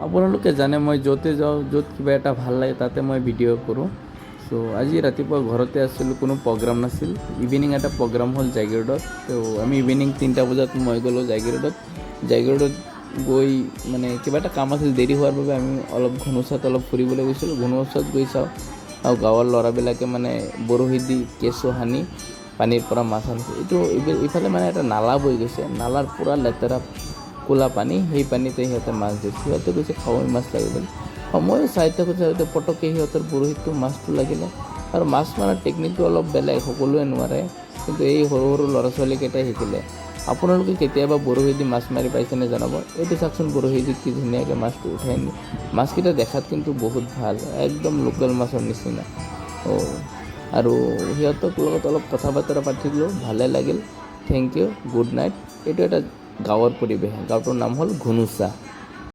আপোনালোকে জানে মই য'তে যাওঁ য'ত কিবা এটা ভাল লাগে তাতে মই ভিডিঅ' কৰোঁ। চ' আজি ৰাতিপুৱা ঘৰতে আছিলোঁ, কোনো প্ৰগ্ৰাম নাছিল। ইভিনিং এটা প্ৰগ্ৰাম হ'ল জাগিৰোডত। ত' আমি ইভিনিং 3টা বজাত মই গ'লোঁ জাগিৰোডত গৈ মানে কিবা এটা কাম আছিল, দেৰি হোৱাৰ বাবে আমি অলপ ঘুনুচাত ফুৰিবলৈ গৈছিলোঁ। ঘুনুচাত গৈ চাওঁ আৰু গাঁৱৰ ল'ৰাবিলাকে মানে বৰশী দি কেঁচু সানি পানীৰ পৰা মাছ আনিছে। ইফালে মানে এটা নালা বৈ গৈছে, নালাৰ পূৰা লেতেৰা ক'লা পানী, সেই পানীতে সিহঁতে মাছ ধৰিছে। সিহঁতে কৈছে কাৱৈ মাছ লাগে বুলি। মই চাই থাকোঁতে পটককৈ সিহঁতৰ বৰশীটো মাছটো লাগিলে। আৰু মাছ মৰাৰ টেকনিকটো অলপ বেলেগ, সকলোৱে নোৱাৰে, কিন্তু এই সৰু সৰু ল'ৰা ছোৱালীকেইটাই শিকিলে। আপোনালোকে কেতিয়াবা বৰশী দি মাছ মাৰি পাইছেনে জনাব। এইটো চাওকচোন, বৰশী দি কি ধুনীয়াকৈ মাছটো উঠাই আনি। মাছকেইটা দেখাত কিন্তু বহুত ভাল, একদম লোকেল মাছৰ নিচিনা। আৰু সিহঁতৰ লগত অলপ কথা বতৰা পাতিলোঁ, ভালে লাগিল। Thank you, good night. এইটো এটা গাঁৱৰ পৰিৱেশ, গাঁৱটোৰ নাম হ'ল ঘুনুচা।